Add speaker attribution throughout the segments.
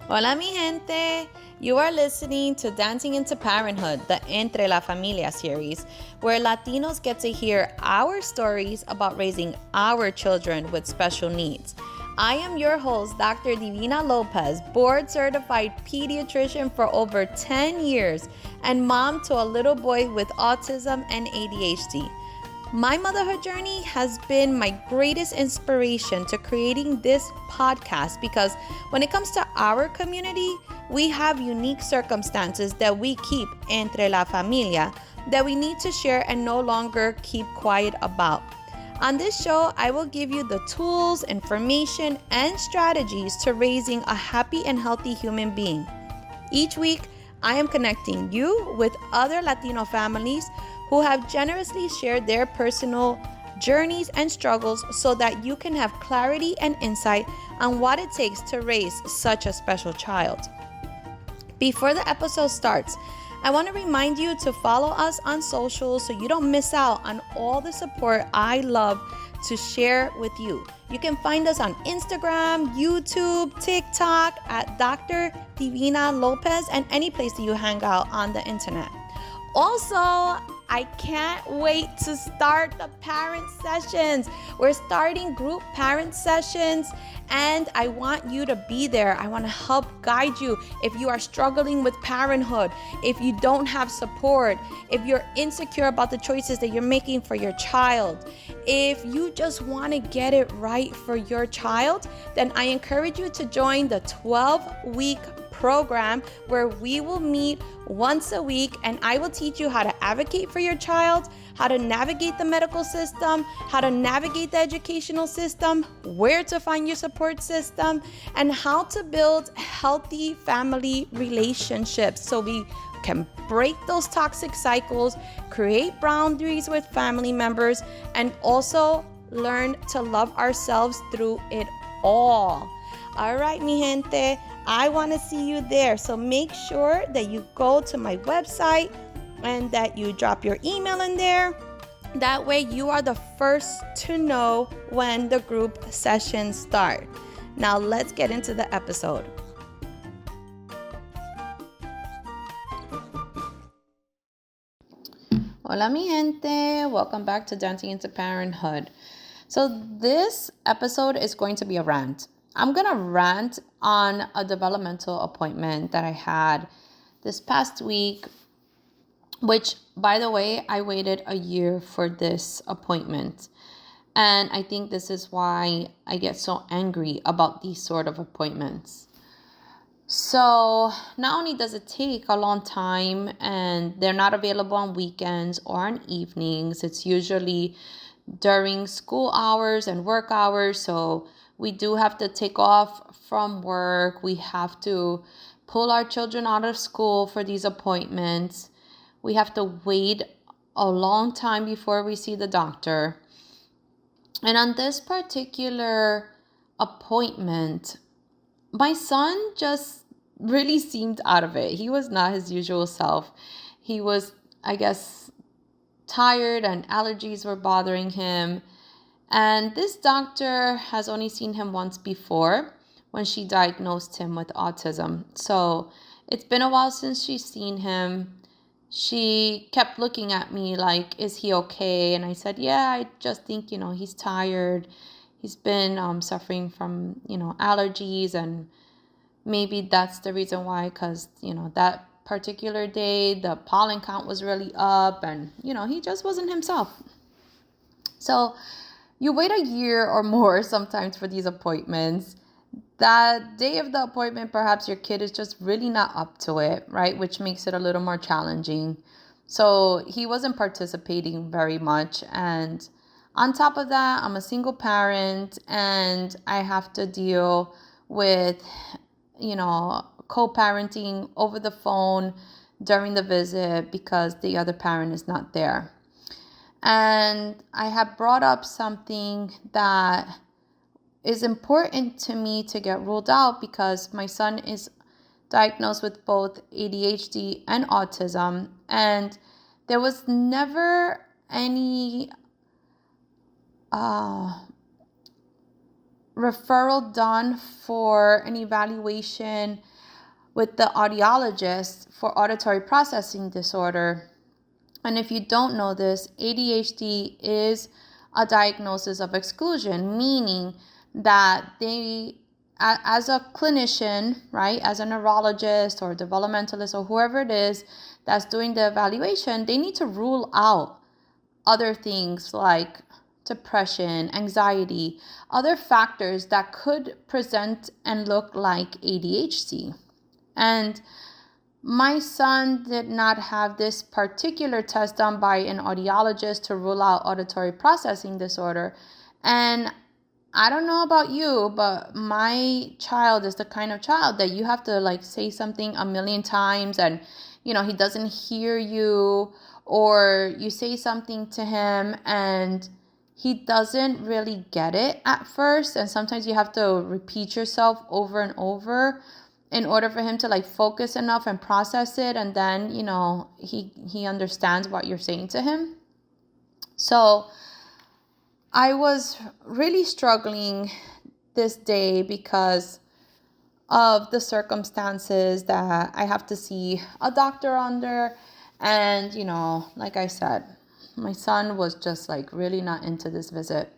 Speaker 1: Hola, mi gente. You are listening to Dancing into Parenthood, the Entre la Familia series, where Latinos get to hear our stories about raising our children with special needs. I am your host, Dr. Divina Lopez, board certified pediatrician for over 10 years and mom to a little boy with autism and ADHD. My motherhood journey has been my greatest inspiration to creating this podcast because when it comes to our community, we have unique circumstances that we keep entre la familia that we need to share and no longer keep quiet about. On this show, I will give you the tools, information, and strategies to raising a happy and healthy human being. Each week, I am connecting you with other Latino families who have generously shared their personal journeys and struggles so that you can have clarity and insight on what it takes to raise such a special child. Before the episode starts, I want to remind you to follow us on social so you don't miss out on all the support I love to share with you. You can find us on Instagram, YouTube, TikTok at Dr. Divina Lopez, and any place that you hang out on the internet. Also, I can't wait to start the parent sessions. We're starting group parent sessions, and I want you to be there. I want to help guide you if you are struggling with parenthood, if you don't have support, if you're insecure about the choices that you're making for your child, if you just want to get it right for your child, then I encourage you to join the 12-week program where we will meet once a week and I will teach you how to advocate for your child, how to navigate the medical system, how to navigate the educational system, where to find your support system, and how to build healthy family relationships so we can break those toxic cycles, create boundaries with family members, and also learn to love ourselves through it all. All right, mi gente, I want to see you there. So make sure that you go to my website and that you drop your email in there. That way you are the first to know when the group sessions start. Now let's get into the episode. Hola, mi gente. Welcome back to Dancing into Parenthood. So this episode is going to be a rant. I'm going to rant on a developmental appointment that I had this past week, which, by the way, I waited a year for this appointment. And I think this is why I get so angry about these sort of appointments. So not only does it take a long time and they're not available on weekends or on evenings, it's usually during school hours and work hours. So we do have to take off from work. We have to pull our children out of school for these appointments. We have to wait a long time before we see the doctor. And on this particular appointment, my son just really seemed out of it. He was not his usual self. He was, I guess, tired and allergies were bothering him. And this doctor has only seen him once before when she diagnosed him with autism. So it's been a while since she's seen him. She kept looking at me like, is he okay? And I said, yeah, I just think, he's tired. He's been suffering from, allergies, and maybe that's the reason why, because, that particular day, the pollen count was really up and, he just wasn't himself. So you wait a year or more sometimes for these appointments. That day of the appointment, perhaps your kid is just really not up to it, right? Which makes it a little more challenging. So he wasn't participating very much. And on top of that, I'm a single parent and I have to deal with, co-parenting over the phone during the visit because the other parent is not there. And I have brought up something that is important to me to get ruled out because my son is diagnosed with both ADHD and autism, and there was never any referral done for an evaluation with the audiologist for auditory processing disorder. And if you don't know this, ADHD is a diagnosis of exclusion, meaning that they, as a clinician, right, as a neurologist or developmentalist or whoever it is that's doing the evaluation, they need to rule out other things like depression, anxiety, other factors that could present and look like ADHD. And my son did not have this particular test done by an audiologist to rule out auditory processing disorder. And I don't know about you, but my child is the kind of child that you have to like say something a million times and, you know, he doesn't hear you, or you say something to him and he doesn't really get it at first. And sometimes you have to repeat yourself over and over in order for him to like focus enough and process it. And then, you know, he understands what you're saying to him. So I was really struggling this day because of the circumstances that I have to see a doctor under. And, you know, like I said, my son was just like really not into this visit.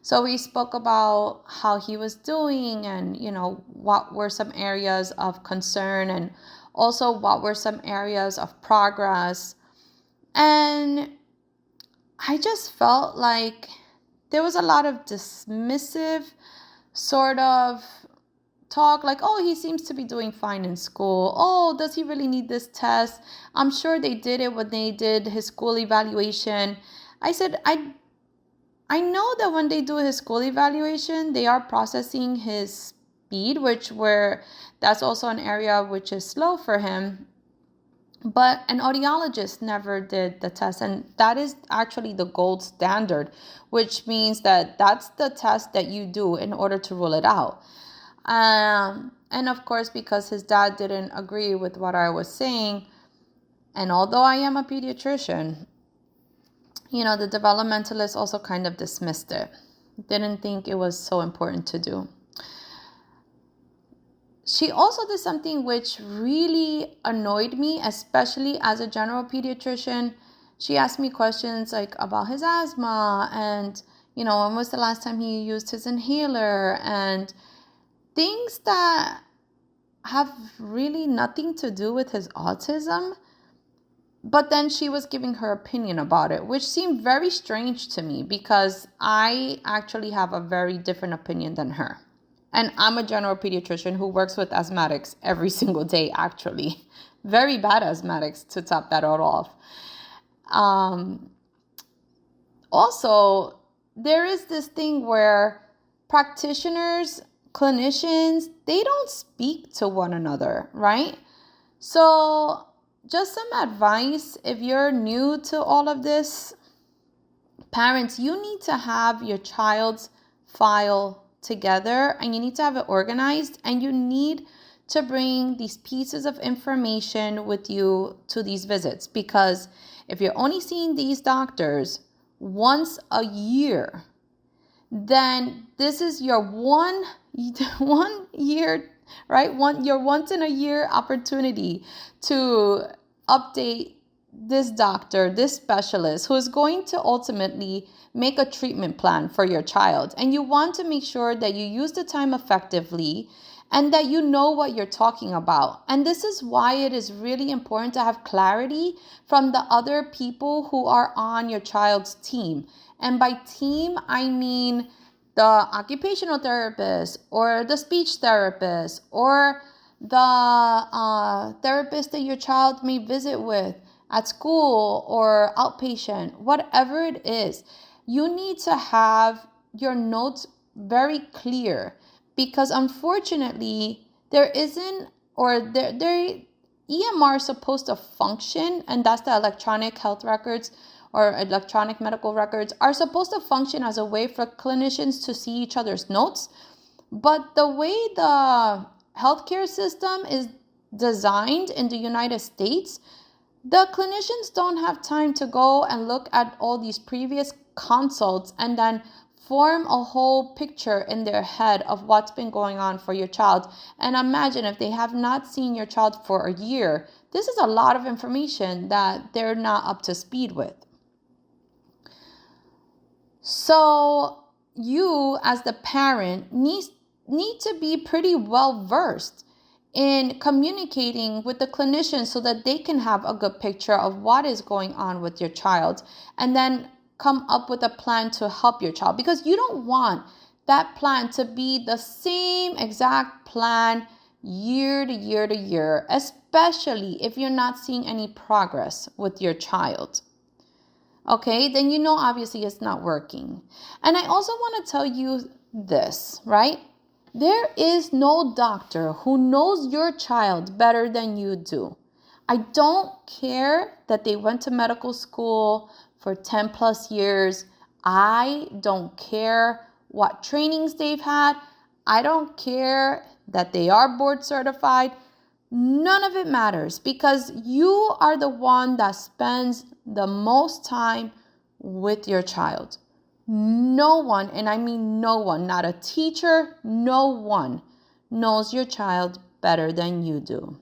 Speaker 1: So we spoke about how he was doing and, you know, what were some areas of concern and also what were some areas of progress. And I just felt like there was a lot of dismissive sort of talk, like, oh, he seems to be doing fine in school. Oh, does he really need this test? I'm sure they did it when they did his school evaluation. I said, I know that when they do his school evaluation, they are processing his speed, that's also an area which is slow for him. But an audiologist never did the test, and that is actually the gold standard, which means that that's the test that you do in order to rule it out. And of course, because his dad didn't agree with what I was saying, and although I am a pediatrician, you know, the developmentalist also kind of dismissed it. Didn't think it was so important to do. She also did something which really annoyed me, especially as a general pediatrician. She asked me questions like about his asthma and, you know, when was the last time he used his inhaler and things that have really nothing to do with his autism. But then she was giving her opinion about it, which seemed very strange to me because I actually have a very different opinion than her. And I'm a general pediatrician who works with asthmatics every single day, actually. Very bad asthmatics, to top that all off. Also, there is this thing where practitioners, clinicians, they don't speak to one another, right? So just some advice if you're new to all of this. Parents, you need to have your child's file together and you need to have it organized, and you need to bring these pieces of information with you to these visits, because if you're only seeing these doctors once a year, then this is your one year, right? Your once in a year opportunity to update this doctor, this specialist who is going to ultimately make a treatment plan for your child. And you want to make sure that you use the time effectively and that you know what you're talking about. And this is why it is really important to have clarity from the other people who are on your child's team. And by team, I mean the occupational therapist or the speech therapist or the therapist that your child may visit with at school or outpatient, whatever it is. You need to have your notes very clear, because unfortunately there isn't, or there EMR is supposed to function, and that's the electronic health records or electronic medical records are supposed to function as a way for clinicians to see each other's notes. But the way the healthcare system is designed in the United States, the clinicians don't have time to go and look at all these previous consults and then Form a whole picture in their head of what's been going on for your child. And imagine if they have not seen your child for a year. This is a lot of information that they're not up to speed with. So you, as the parent, need to be pretty well versed in communicating with the clinician so that they can have a good picture of what is going on with your child, and then come up with a plan to help your child, because you don't want that plan to be the same exact plan year to year to year, especially if you're not seeing any progress with your child. Okay, then you know obviously it's not working. And I also want to tell you this, right? There is no doctor who knows your child better than you do. I don't care that they went to medical school for 10 plus years. I don't care what trainings they've had. I don't care that they are board certified. None of it matters, because you are the one that spends the most time with your child. No one, and I mean no one, not a teacher, no one knows your child better than you do.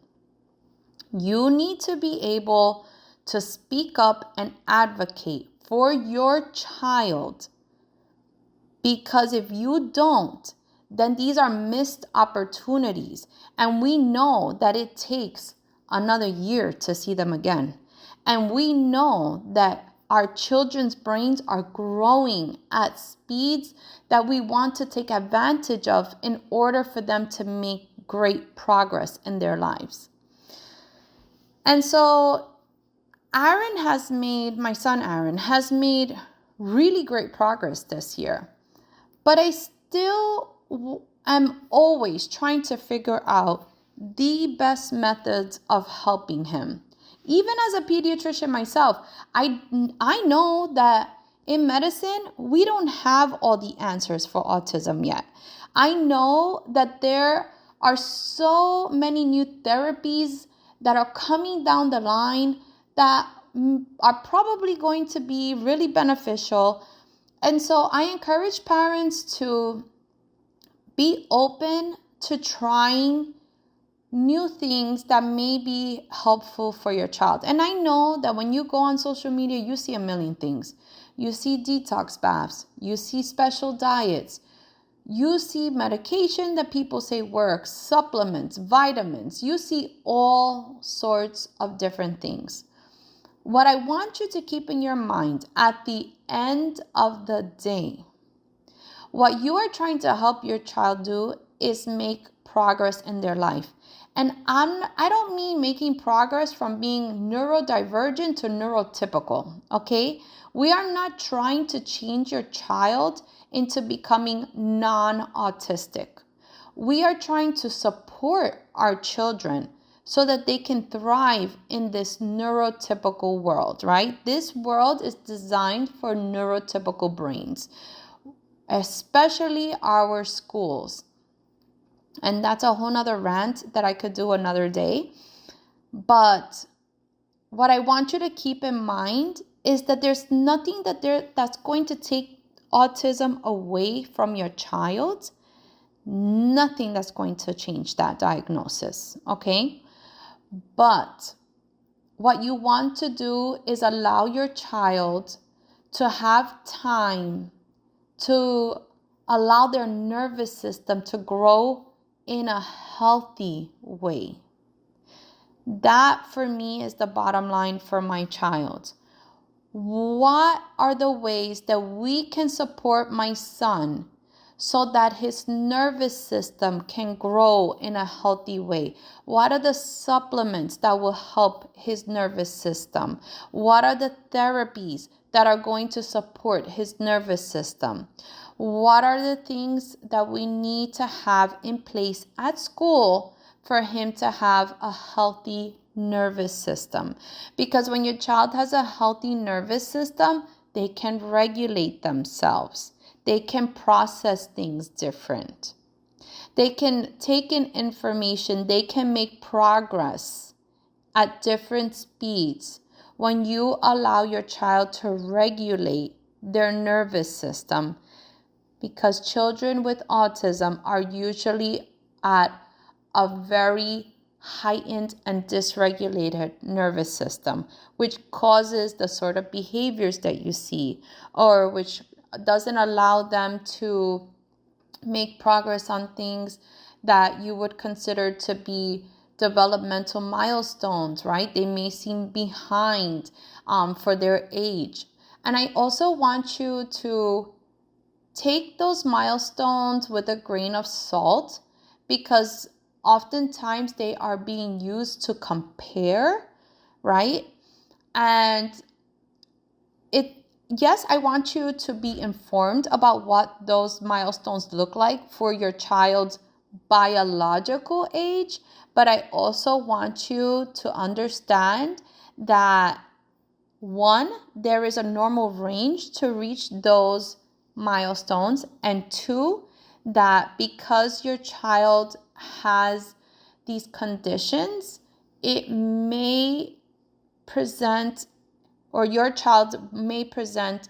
Speaker 1: You need to be able to speak up and advocate for your child, because if you don't, then these are missed opportunities. And we know that it takes another year to see them again. And we know that our children's brains are growing at speeds that we want to take advantage of in order for them to make great progress in their lives. And so my son Aaron has made really great progress this year. But I still am always trying to figure out the best methods of helping him. Even as a pediatrician myself, I know that in medicine, we don't have all the answers for autism yet. I know that there are so many new therapies that are coming down the line that are probably going to be really beneficial. And so I encourage parents to be open to trying new things that may be helpful for your child. And I know that when you go on social media, you see a million things. You see detox baths, you see special diets, you see medication that people say works, supplements, vitamins, you see all sorts of different things. What I want you to keep in your mind at the end of the day, what you are trying to help your child do is make progress in their life. And I don't mean making progress from being neurodivergent to neurotypical, okay? We are not trying to change your child into becoming non-autistic. We are trying to support our children so that they can thrive in this neurotypical world, right? This world is designed for neurotypical brains, especially our schools. And that's a whole nother rant that I could do another day. But what I want you to keep in mind is that there's nothing that's going to take autism away from your child. Nothing that's going to change that diagnosis, okay? But what you want to do is allow your child to have time to allow their nervous system to grow in a healthy way. That for me is the bottom line for my child. What are the ways that we can support my son so that his nervous system can grow in a healthy way? What are the supplements that will help his nervous system? What are the therapies that are going to support his nervous system? What are the things that we need to have in place at school for him to have a healthy nervous system? Because when your child has a healthy nervous system, they can regulate themselves. They can process things different. They can take in information. They can make progress at different speeds when you allow your child to regulate their nervous system. because children with autism are usually at a very heightened and dysregulated nervous system, which causes the sort of behaviors that you see, or which doesn't allow them to make progress on things that you would consider to be developmental milestones, right? They may seem behind for their age. And I also want you to take those milestones with a grain of salt, because oftentimes they are being used to compare, right? And yes, I want you to be informed about what those milestones look like for your child's biological age, but I also want you to understand that one, there is a normal range to reach those milestones, and two, that because your child has these conditions, it may present, or your child may present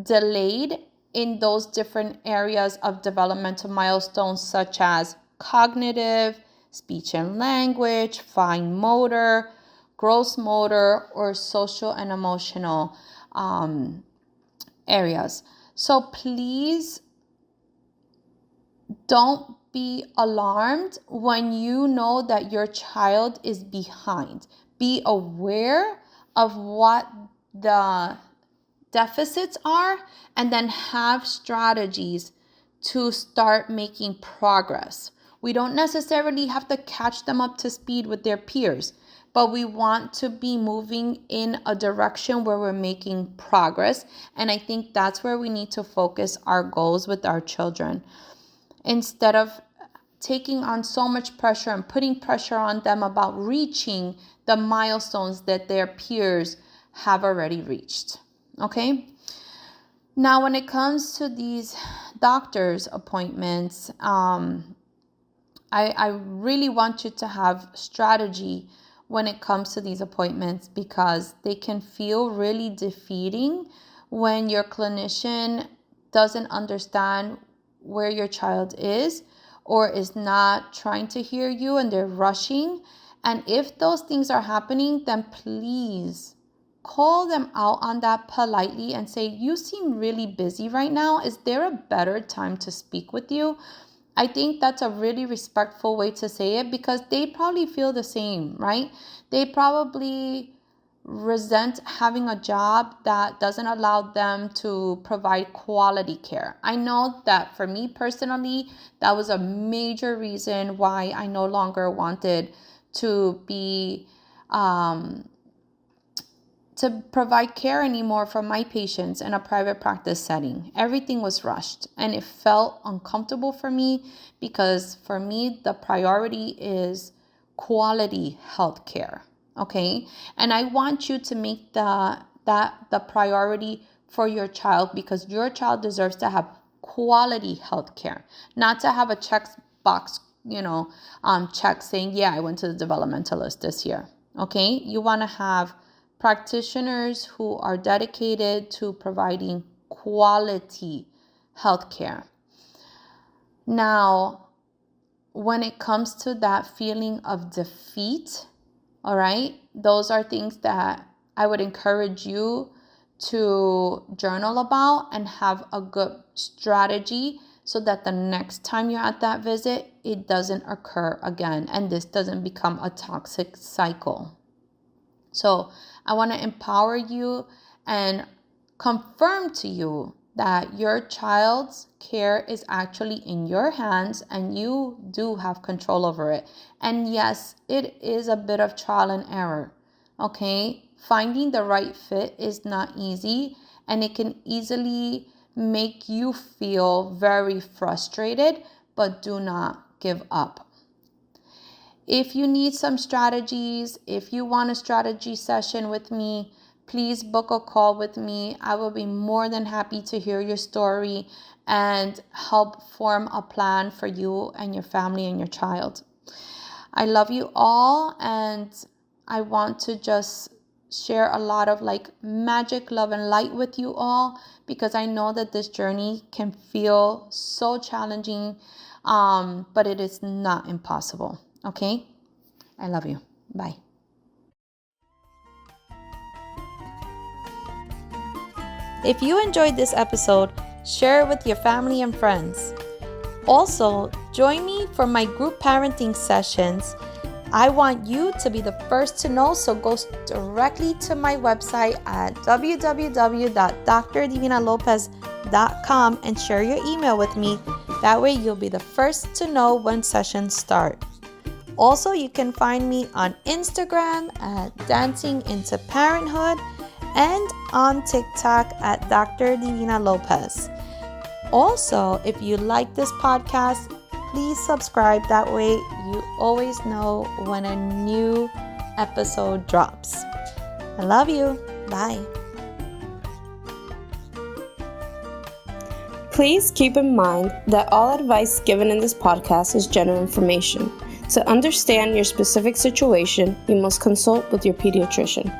Speaker 1: delayed in those different areas of developmental milestones, such as cognitive, speech and language, fine motor, gross motor, or social and emotional areas. So please don't be alarmed when you know that your child is behind. Be aware of what the deficits are, and then have strategies to start making progress. We don't necessarily have to catch them up to speed with their peers, but we want to be moving in a direction where we're making progress. And I think that's where we need to focus our goals with our children, instead of taking on so much pressure and putting pressure on them about reaching the milestones that their peers have already reached. Okay? Now, when it comes to these doctor's appointments, I really want you to have strategy when it comes to these appointments, because they can feel really defeating when your clinician doesn't understand where your child is, or is not trying to hear you and they're rushing. And if those things are happening, then please call them out on that politely and say, you seem really busy right now. Is there a better time to speak with you? I think that's a really respectful way to say it, because they probably feel the same, right? They probably resent having a job that doesn't allow them to provide quality care. I know that for me personally, that was a major reason why I no longer wanted to be to provide care anymore for my patients in a private practice setting. Everything was rushed and it felt uncomfortable for me, because for me, the priority is quality health care. Okay. And I want you to make the priority for your child, because your child deserves to have quality health care, not to have a checkbox, check saying, yeah, I went to the developmentalist this year. Okay. You want to have practitioners who are dedicated to providing quality healthcare. Now, when it comes to that feeling of defeat, all right, those are things that I would encourage you to journal about and have a good strategy, so that the next time you're at that visit, it doesn't occur again and this doesn't become a toxic cycle. So I want to empower you and confirm to you that your child's care is actually in your hands and you do have control over it. And yes, it is a bit of trial and error. Okay? Finding the right fit is not easy, and it can easily make you feel very frustrated, but do not give up. If you need some strategies, if you want a strategy session with me, please book a call with me. I will be more than happy to hear your story and help form a plan for you and your family and your child. I love you all, and I want to just share a lot of like magic, love, and light with you all, because I know that this journey can feel so challenging, but it is not impossible. Okay? I love you. Bye. If you enjoyed this episode, share it with your family and friends. Also, join me for my group parenting sessions. I want you to be the first to know, so go directly to my website at www.drdivinalopez.com and share your email with me. That way you'll be the first to know when sessions start. Also, you can find me on Instagram at Dancing into Parenthood and on TikTok at Dr. Divina Lopez. Also, if you like this podcast, please subscribe. That way you always know when a new episode drops. I love you. Bye.
Speaker 2: Please keep in mind that all advice given in this podcast is general information. To understand your specific situation, you must consult with your pediatrician.